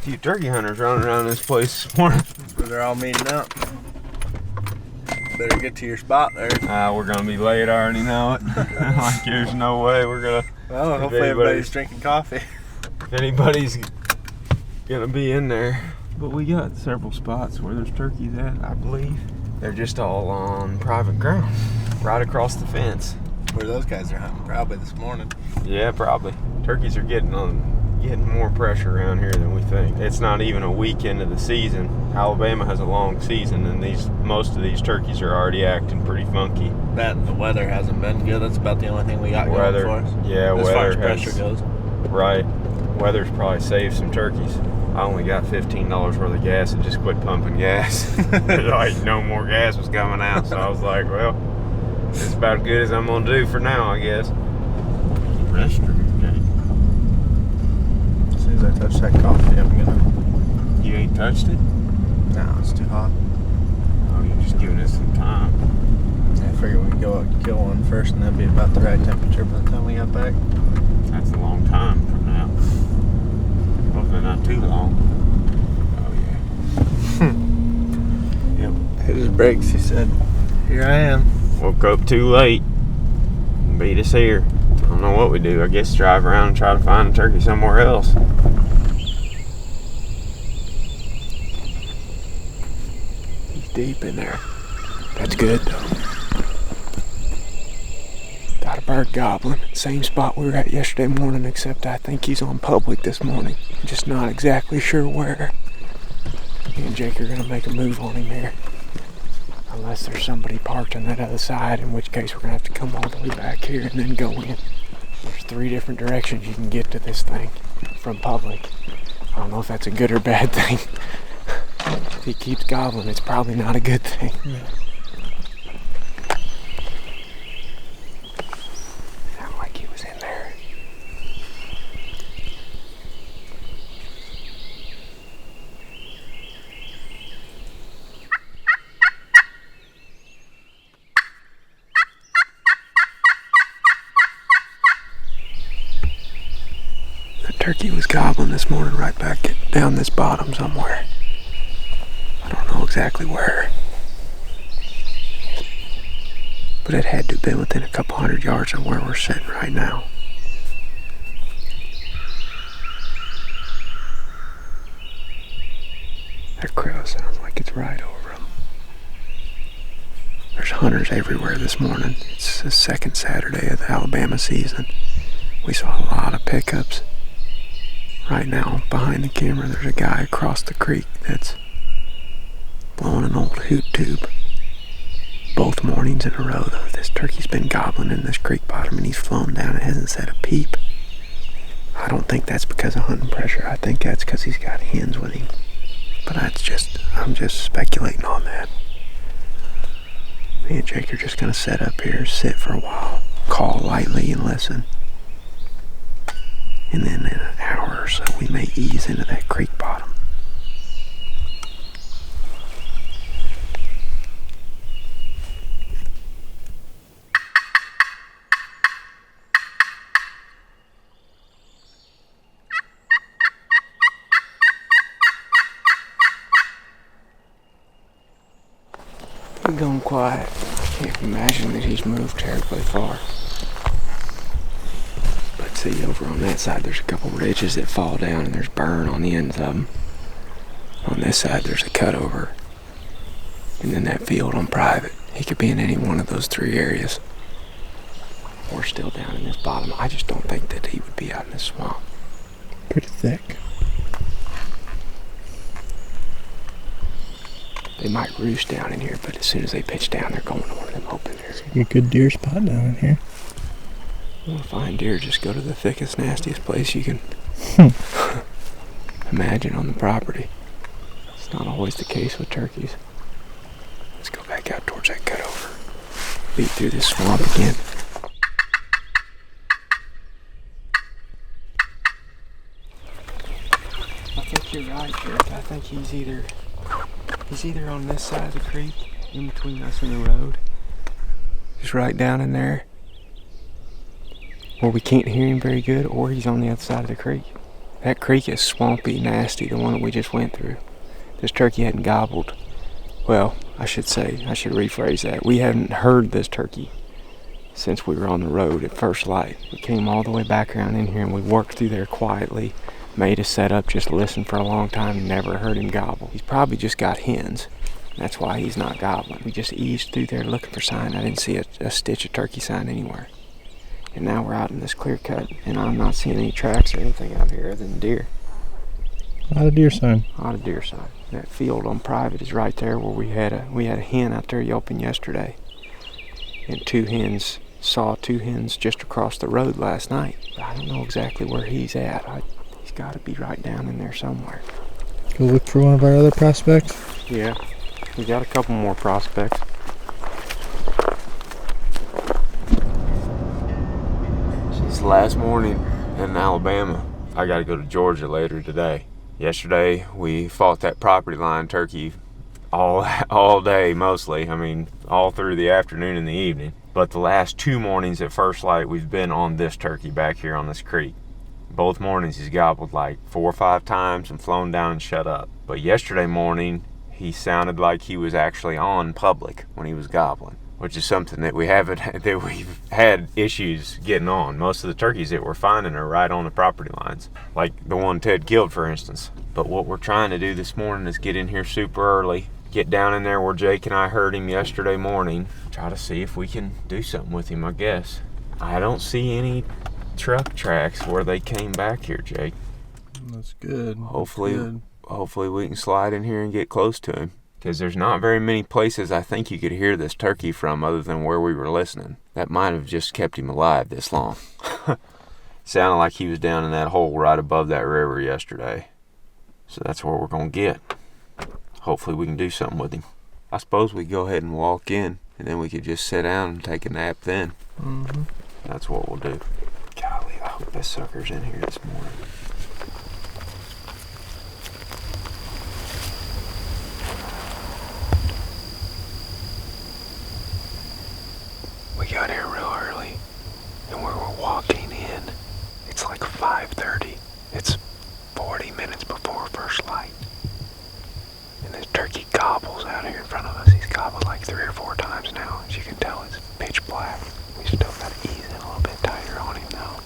few turkey hunters running around this place this morning. Where they're all meeting up. Better get to your spot there. We're gonna be late, I already know it. Like there's no way we're gonna. Well, hopefully everybody's drinking coffee. If anybody's gonna be in there. But we got several spots where there's turkeys at, I believe. They're just all on private ground, right across the fence. Where those guys are hunting, probably this morning. Yeah, probably. Turkeys are getting more pressure around here than we think. It's not even a week into the season. Alabama has a long season, and most of these turkeys are already acting pretty funky. That and the weather hasn't been good. That's about the only thing we got going for us. Yeah, as far as pressure goes. Right. Weather's probably saved some turkeys. I only got $15 worth of gas and just quit pumping gas. Like no more gas was coming out, so I was like, well, it's about as good as I'm gonna do for now, I guess. Restroom, okay. As soon as I touch that coffee, I'm gonna. You ain't touched it? No, it's too hot. Oh, you're just giving it some time. I figured we'd go out and kill one first, and that'd be about the right temperature by the time we got back. That's a long time from now. Hopefully not too long. Oh yeah. Yep. Hit his brakes, he said. Here I am. Woke up too late. Beat us here. I don't know what we do. I guess drive around and try to find a turkey somewhere else. He's deep in there. That's good though. Got a bird gobbling. Same spot we were at yesterday morning, except I think he's on public this morning. I'm just not exactly sure where. Me and Jake are gonna make a move on him here. Unless there's somebody parked on that other side, in which case we're gonna have to come all the way back here and then go in. There's 3 different directions you can get to this thing from public. I don't know if that's a good or bad thing. If he keeps gobbling, it's probably not a good thing. Yeah. Sounded like he was in there. Turkey was gobbling this morning right back down this bottom somewhere. I don't know exactly where. But it had to have been within a couple hundred yards of where we're sitting right now. That crow sounds like it's right over them. There's hunters everywhere this morning. It's the second Saturday of the Alabama season. We saw a lot of pickups. Right now, behind the camera, there's a guy across the creek that's blowing an old hoot tube. Both mornings in a row, though, this turkey's been gobbling in this creek bottom, and he's flown down and hasn't said a peep. I don't think that's because of hunting pressure. I think that's because he's got hens with him. But I'm just speculating on that. Me and Jake are just gonna set up here, sit for a while, call lightly and listen. And then in an hour or so, we may ease into that creek bottom. He's going quiet. I can't imagine that he's moved terribly far. See, over on that side there's a couple ridges that fall down and there's burn on the ends of them. On this side there's a cutover. And then that field on private. He could be in any one of those 3 areas. Or still down in this bottom. I just don't think that he would be out in this swamp. Pretty thick. They might roost down in here, but as soon as they pitch down, they're going to one of them open areas. A good deer spot down in here. You want to find deer, just go to the thickest, nastiest place you can imagine on the property. It's not always the case with turkeys. Let's go back out towards that cutover. Beat through this swamp again. I think you're right, Jake. I think he's either on this side of the creek, in between us and the road. Just right down in there. Or we can't hear him very good, or he's on the other side of the creek. That creek is swampy, nasty, the one that we just went through. This turkey hadn't gobbled. Well, I should rephrase that. We hadn't heard this turkey since we were on the road at first light. We came all the way back around in here and we worked through there quietly, made a setup, just listened for a long time, never heard him gobble. He's probably just got hens. That's why he's not gobbling. We just eased through there looking for sign. I didn't see a stitch of turkey sign anywhere. And now we're out in this clear cut and I'm not seeing any tracks or anything out here other than deer. Not a deer sign. Not a deer sign. That field on private is right there where we had a hen out there yelping yesterday. And saw two hens just across the road last night. I don't know exactly where he's at. He's got to be right down in there somewhere. Go look for one of our other prospects? Yeah, we got a couple more prospects. It's the last morning in Alabama. I got to go to Georgia later today. Yesterday we fought that property line turkey all day mostly. I mean, all through the afternoon and the evening. But the last 2 mornings at first light, we've been on this turkey back here on this creek. Both mornings he's gobbled like 4 or 5 times and flown down and shut up. But yesterday morning, he sounded like he was actually on public when he was gobbling, which is something that we've had issues getting on. Most of the turkeys that we're finding are right on the property lines, like the one Ted killed, for instance. But what we're trying to do this morning is get in here super early, get down in there where Jake and I heard him yesterday morning, try to see if we can do something with him, I guess. I don't see any truck tracks where they came back here, Jake. That's good. Hopefully we can slide in here and get close to him, because there's not very many places I think you could hear this turkey from other than where we were listening. That might have just kept him alive this long. Sounded like he was down in that hole right above that river yesterday. So that's where we're going to get. Hopefully we can do something with him. I suppose we go ahead and walk in, and then we could just sit down and take a nap then. Mm-hmm. That's what we'll do. Golly, I hope this sucker's in here this morning. We got here real early, and we were walking in. It's like 5:30. It's 40 minutes before first light. And this turkey gobbles out here in front of us. He's gobbled like 3 or 4 times now. As you can tell, it's pitch black. We still got to ease in a little bit tighter on him now.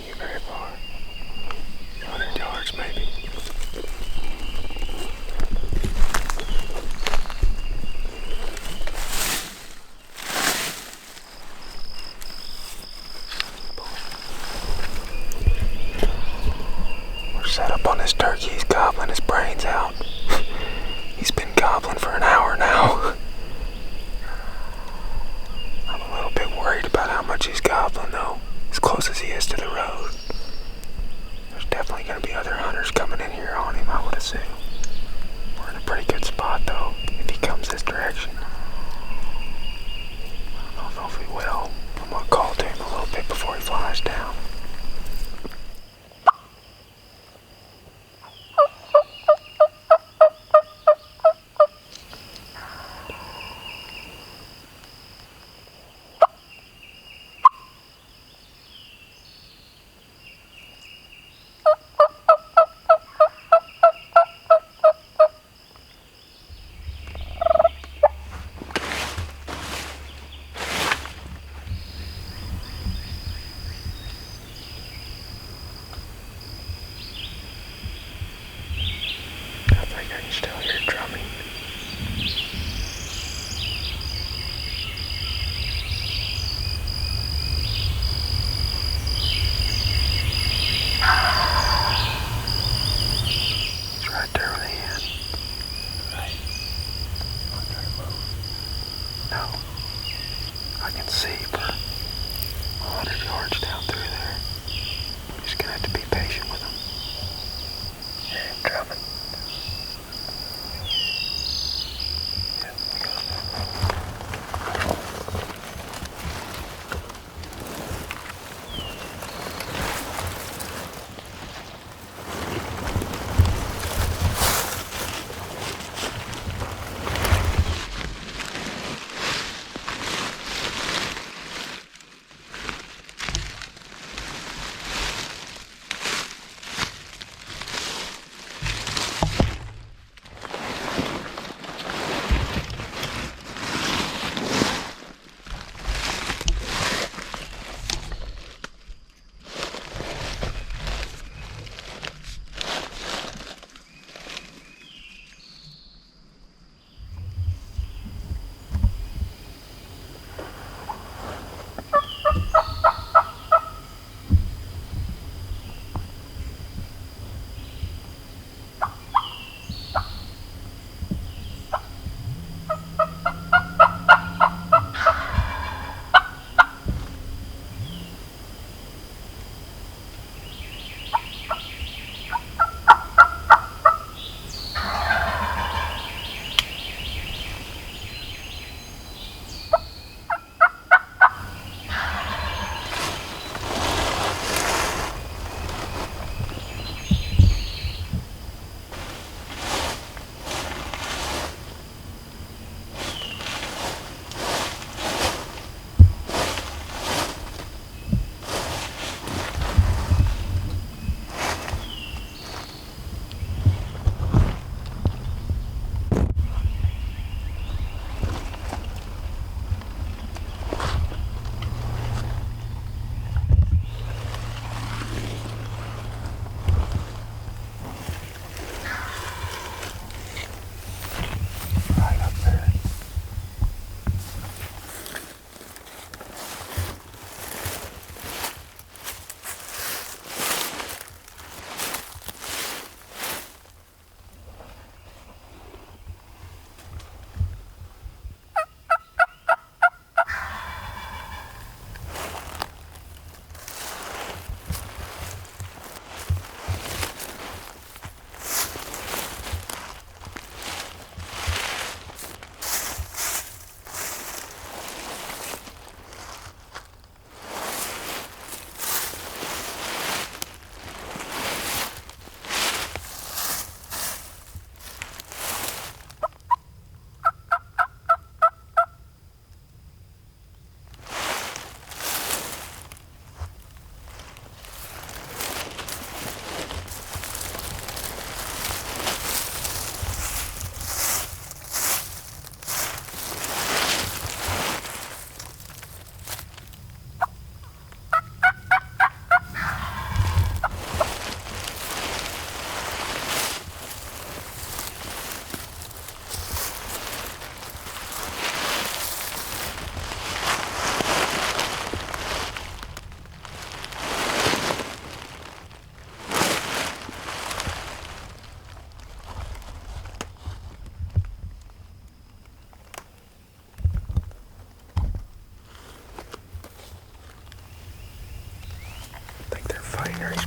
Ain't very far. 100 yards maybe. Set up on this turkey. He's gobbling his brains out. He's been gobbling for an hour now. I'm a little bit worried about how much he's gobbling though, as close as he is to the road. There's definitely going to be other hunters coming in here on him, I would assume. We're in a pretty good spot though, if he comes this direction. I don't know if he will. I'm going to call to him a little bit before he flies down. I can still hear drumming. He's right there with the hand. Right. I'm trying to move. No. I can see for 100 yards down through there. I'm just gonna have to be patient with him. Hear him drumming.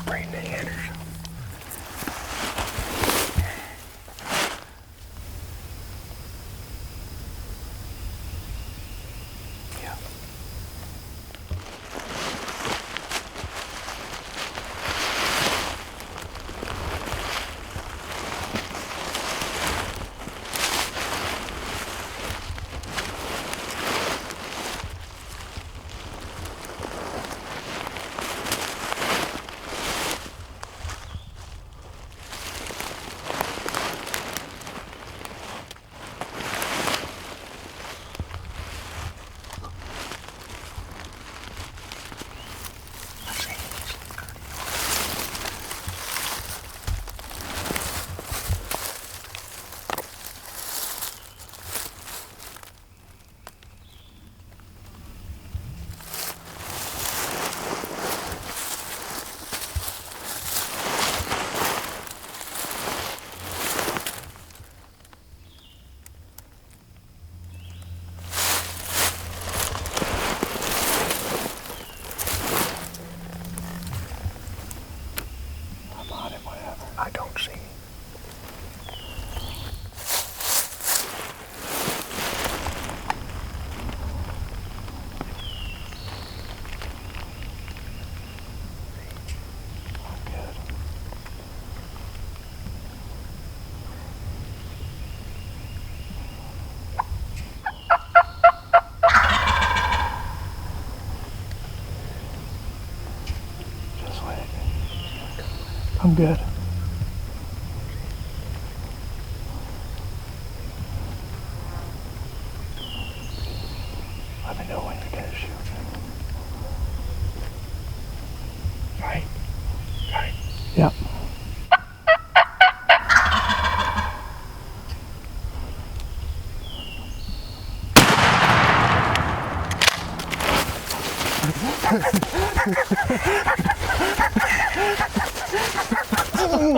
breeding a hen or something. I don't see. Just wait. I'm good. Let me know when you're gonna shoot. Right? Right. Yep.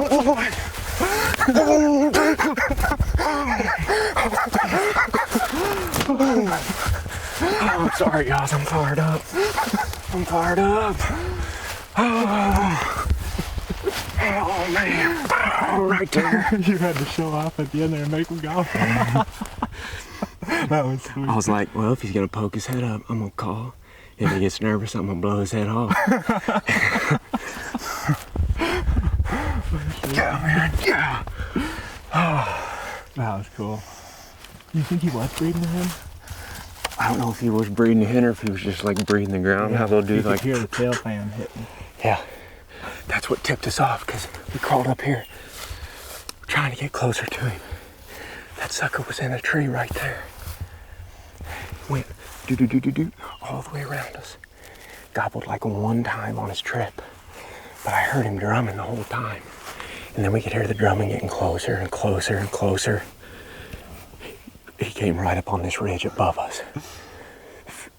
Oh, I'm sorry, guys. I'm fired up. I'm fired up. Oh man. Oh, right there. You had to show off at the end there and make him go. That was sweet. I was like, well, if he's gonna poke his head up, I'm gonna call. If he gets nervous, I'm gonna blow his head off. Yeah, man. Yeah. That was cool. You think he was breeding him? I don't know if he was breeding a hen or if he was just like breeding the ground. How they'll do you like. could hear the tail fan hitting. Yeah. That's what tipped us off because we crawled up here trying to get closer to him. That sucker was in a tree right there. Went do all the way around us. Gobbled like one time on his trip. But I heard him drumming the whole time. And then we could hear the drumming getting closer and closer and closer. He came right up on this ridge above us.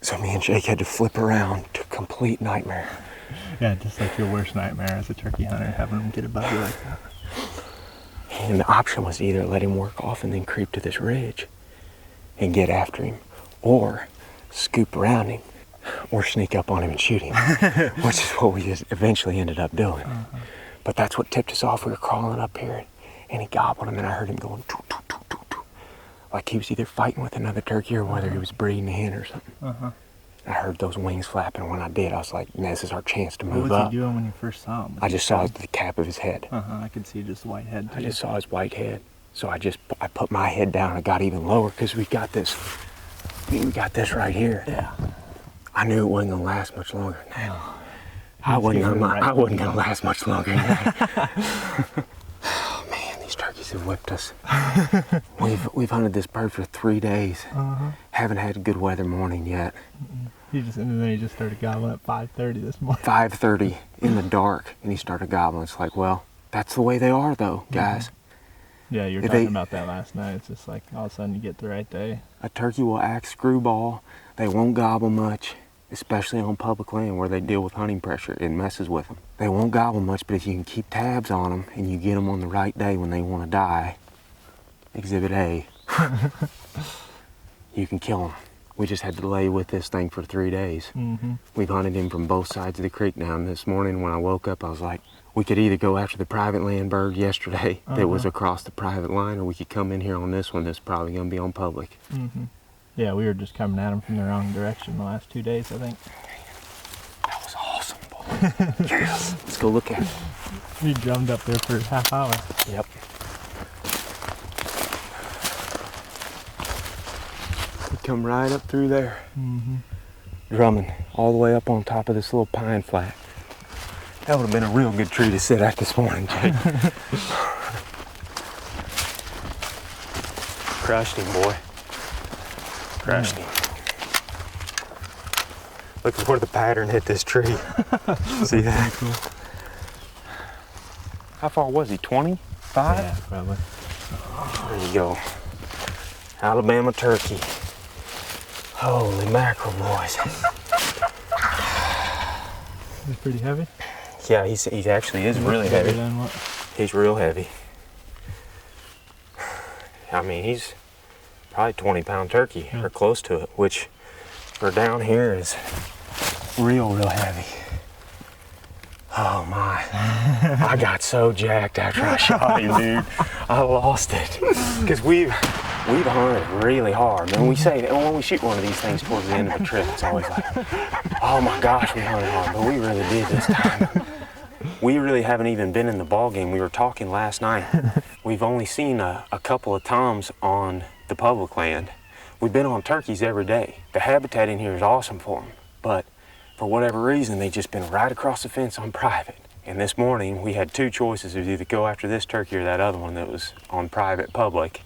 So me and Jake had to flip around to complete nightmare. Yeah, just like your worst nightmare as a turkey hunter, having him get above you like that. And the option was to either let him work off and then creep to this ridge and get after him, or scoop around him, or sneak up on him and shoot him, which is what we just eventually ended up doing. But that's what tipped us off. We were crawling up here, and he gobbled him, and I heard him going, toot, toot, toot, toot, toot. Like he was either fighting with another turkey or whether he was breeding a hen or something. I heard those wings flapping. When I did, I was like, this is our chance to move up. What was he doing when you first saw him? I just saw the cap of his head. I could see just the white head too. I just saw his white head. So I put my head down and got even lower because we got this right here. Yeah. I knew it wasn't gonna last much longer than that. I wasn't gonna last much longer than that. Oh man, these turkeys have whipped us. We've hunted this bird for 3 days. Haven't had a good weather morning yet. And then he just started gobbling at 5:30 this morning. 5:30 in the dark, and he started gobbling. It's like, well, that's the way they are though, guys. Yeah, you were talking about that last night. It's just like all of a sudden you get the right day. A turkey will act screwball. They won't gobble much, especially on public land where they deal with hunting pressure. It messes with them. They won't gobble much, but if you can keep tabs on them and you get them on the right day when they want to die, Exhibit A, you can kill them. We just had to lay with this thing for 3 days. We've hunted him from both sides of the creek now, and this morning when I woke up, I was like, we could either go after the private land bird yesterday that was across the private line, or we could come in here on this one that's probably going to be on public. Yeah, we were just coming at them from the wrong direction the last 2 days, I think. That was awesome, boy. Yes. Let's go look at it. We drummed up there for a half hour. Yep. We come right up through there. Drumming all the way up on top of this little pine flat. That would have been a real good tree to sit at this morning, Jake. Crushed him, boy. Crushed him. Look at where the pattern hit this tree. See that? Cool. How far was he? 25? Yeah, probably. There you go. Alabama turkey. Holy mackerel, boys. He's pretty heavy. Yeah, he actually is really heavy. Than what? He's real heavy. I mean, he's probably 20-pound turkey or close to it, which for down here is real heavy. Oh my. I got so jacked after I shot him, dude. I lost it. Because we've hunted really hard. And we say that when we shoot one of these things towards the end of a trip, it's always like, oh my gosh, we hunted hard. But we really did this time. We really haven't even been in the ball game. We were talking last night. We've only seen a couple of toms on the public land. We've been on turkeys every day. The habitat in here is awesome for them. But for whatever reason, they've just been right across the fence on private. And this morning, we had two choices. It was either go after this turkey or that other one that was on private public.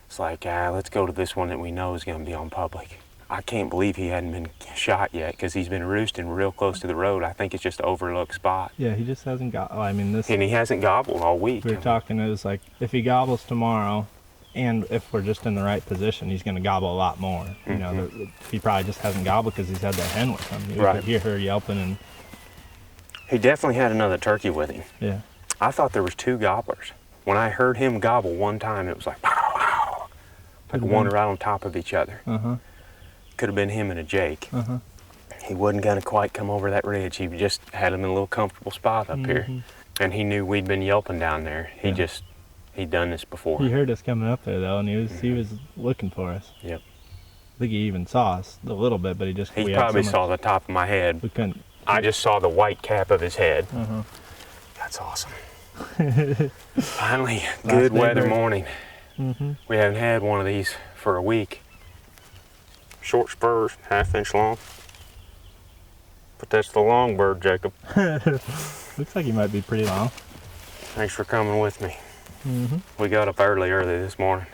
It's like, let's go to this one that we know is going to be on public. I can't believe he hadn't been shot yet because he's been roosting real close to the road. I think it's just an overlooked spot. Yeah, he just hasn't got. I mean, this. And he hasn't gobbled all week. We were talking. It was like if he gobbles tomorrow, and if we're just in the right position, he's going to gobble a lot more. You know, he probably just hasn't gobbled because he's had that hen with him. You could hear her yelping, and he definitely had another turkey with him. Yeah. I thought there was two gobblers. When I heard him gobble one time, it was like, like one right on top of each other. Could have been him and a Jake. He wasn't gonna quite come over that ridge. He just had him in a little comfortable spot up here. And he knew we'd been yelping down there. He'd done this before. He heard us coming up there though, and he was looking for us. Yep. I think he even saw us a little bit, but he probably saw the top of my head. We couldn't. I just saw the white cap of his head. That's awesome. Finally, good weather morning. We haven't had one of these for a week. Short spurs, 1/2 inch long. But that's the long bird, Jacob. Looks like he might be pretty long. Thanks for coming with me. We got up early this morning.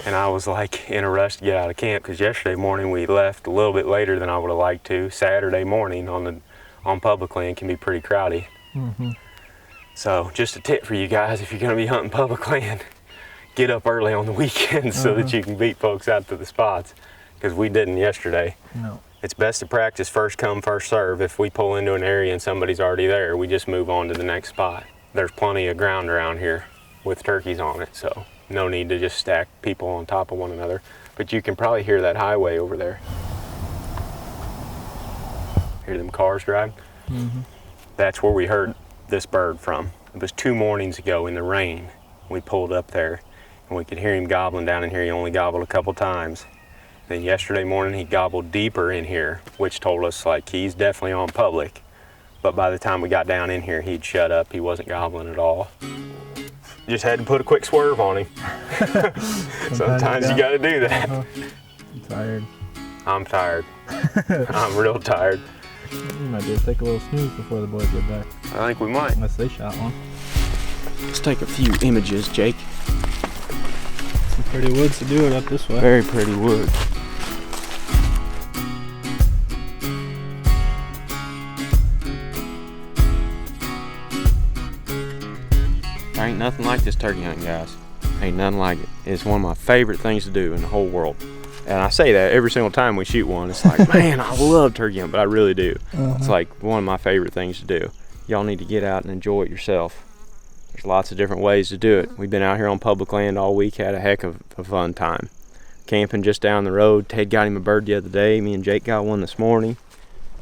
And I was like in a rush to get out of camp because yesterday morning we left a little bit later than I would have liked to. Saturday morning on public land can be pretty crowded. So just a tip for you guys, if you're gonna be hunting public land, get up early on the weekends so that you can beat folks out to the spots. Because we didn't yesterday. No. It's best to practice first come, first serve. If we pull into an area and somebody's already there, we just move on to the next spot. There's plenty of ground around here with turkeys on it, so no need to just stack people on top of one another. But you can probably hear that highway over there. Hear them cars driving? That's where we heard this bird from. It was 2 mornings ago in the rain. We pulled up there and we could hear him gobbling down in here. He only gobbled a couple times. Then yesterday morning he gobbled deeper in here, which told us like he's definitely on public. But by the time we got down in here, he'd shut up. He wasn't gobbling at all. Just had to put a quick swerve on him. Sometimes you gotta do that. I'm tired. I'm tired. I'm real tired. We might be able to take a little snooze before the boys get back. I think we might. Unless they shot one. Let's take a few images, Jake. Some pretty woods to do it up this way. Very pretty wood. There ain't nothing like this turkey hunting, guys. Ain't nothing like it. It's one of my favorite things to do in the whole world. And I say that every single time we shoot one. It's like, man, I love turkey hunting, but I really do. It's like one of my favorite things to do. Y'all need to get out and enjoy it yourself. There's lots of different ways to do it. We've been out here on public land all week, had a heck of a fun time. Camping just down the road. Ted got him a bird the other day. Me and Jake got one this morning.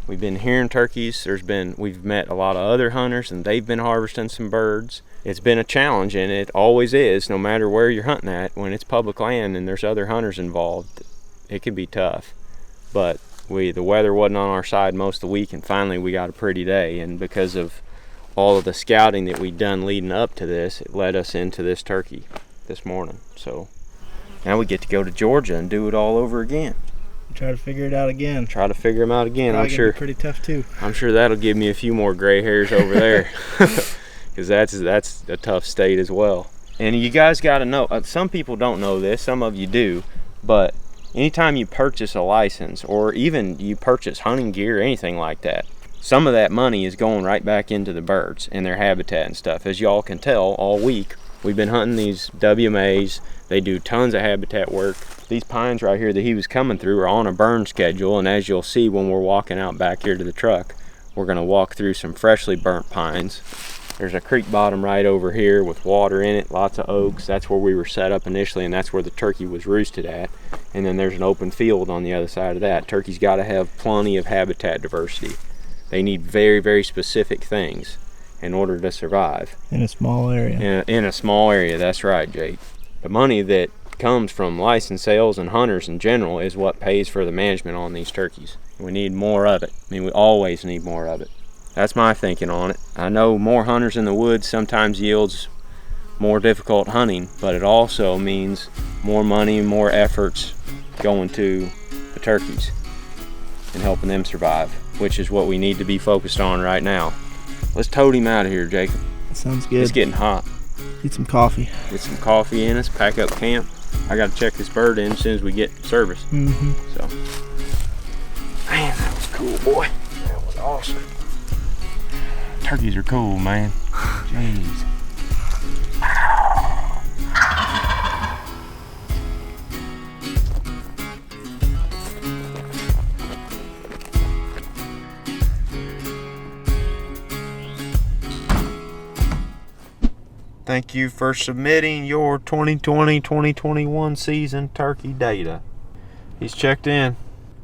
We've been hearing turkeys. We've met a lot of other hunters, and they've been harvesting some birds. It's been a challenge, and it always is, no matter where you're hunting at. When it's public land and there's other hunters involved, it can be tough. But the weather wasn't on our side most of the week, and finally we got a pretty day. And because of all of the scouting that we'd done leading up to this, it led us into this turkey this morning. So now we get to go to Georgia and do it all over again. Try to figure it out again. Try to figure them out again. Probably I'm sure. Pretty tough too. I'm sure that'll give me a few more gray hairs over there, because that's a tough state as well. And you guys got to know. Some people don't know this. Some of you do, but anytime you purchase a license, or even you purchase hunting gear or anything like that, some of that money is going right back into the birds and their habitat and stuff. As y'all can tell, all week we've been hunting these WMAs. They do tons of habitat work. These pines right here that he was coming through are on a burn schedule, and as you'll see when we're walking out back here to the truck, we're going to walk through some freshly burnt pines. There's a creek bottom right over here with water in it, lots of oaks. That's where we were set up initially, and that's where the turkey was roosted at. And then there's an open field on the other side of that. Turkey's got to have plenty of habitat diversity. They need very, very specific things in order to survive. In a small area. In a small area, that's right, Jake. The money that comes from license sales and hunters in general is what pays for the management on these turkeys. We need more of it. I mean, we always need more of it. That's my thinking on it. I know more hunters in the woods sometimes yields more difficult hunting, but it also means more money and more efforts going to the turkeys and helping them survive, which is what we need to be focused on right now. Let's tote him out of here, Jacob. Sounds good. It's getting hot. Get some coffee. Get some coffee in us, pack up camp. I got to check this bird in as soon as we get service. So, man, that was cool, boy. That was awesome. Turkeys are cool, man. Jeez. Thank you for submitting your 2020-2021 season turkey data. He's checked in.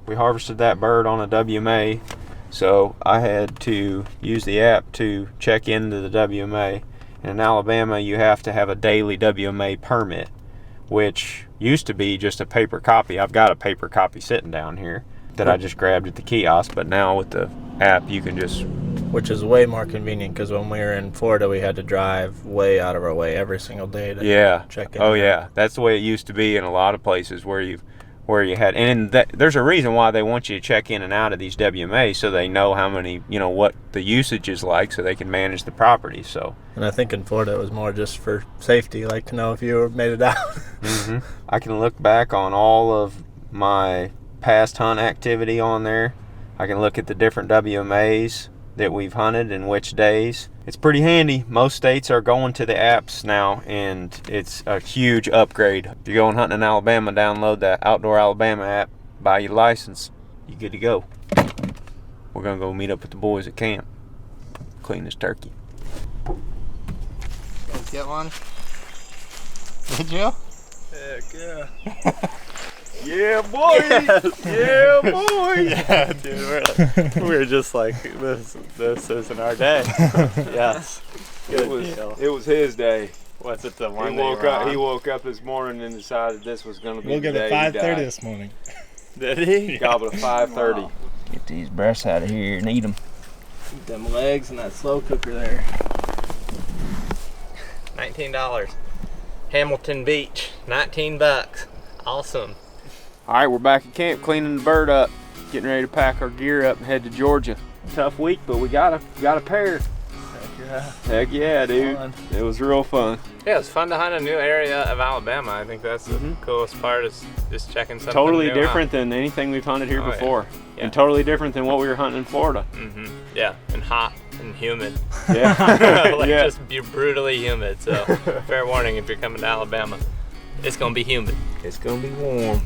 We harvested that bird on a WMA, so I had to use the app to check into the WMA. And in Alabama, you have to have a daily WMA permit, which used to be just a paper copy. I've got a paper copy sitting down here that I just grabbed at the kiosk, but now with the app, you can just... Which is way more convenient, because when we were in Florida, we had to drive way out of our way every single day to check in. Oh yeah, that's the way it used to be in a lot of places where you had, and there's a reason why they want you to check in and out of these WMAs, so they know how many, what the usage is like, so they can manage the property. So. And I think in Florida it was more just for safety, like to know if you made it out. I can look back on all of my past hunt activity on there. I can look at the different WMAs that we've hunted and which days. It's pretty handy. Most states are going to the apps now, and it's a huge upgrade. If you're going hunting in Alabama, download that Outdoor Alabama app, buy your license, you're good to go. We're gonna go meet up with the boys at camp, clean this turkey. Guys get one? Did you? Heck yeah. Yeah, boy! Yes. Yeah, boy! Yeah, dude, we're just like, this isn't our day. Yes. It was his day. What's it, the He one woke up this morning and decided this was going to be Woke the up day at he 5:30 died. this morning. Did he? Gobbled at 5:30. Wow. Get these breasts out of here and eat them. Eat them legs and that slow cooker there. $19. Hamilton Beach, $19. Awesome. All right, we're back at camp cleaning the bird up, getting ready to pack our gear up and head to Georgia. Tough week, but we got a pair. Heck yeah, dude. Fun. It was real fun. Yeah, it's fun to hunt a new area of Alabama. I think that's the coolest part, is just checking something Totally new different out. than anything we've hunted here Oh, yeah. before. Yeah. And totally different than what we were hunting in Florida. Yeah, and hot and humid. Yeah. Like Yeah. just be brutally humid. So fair warning if you're coming to Alabama, it's gonna be humid. It's gonna be warm.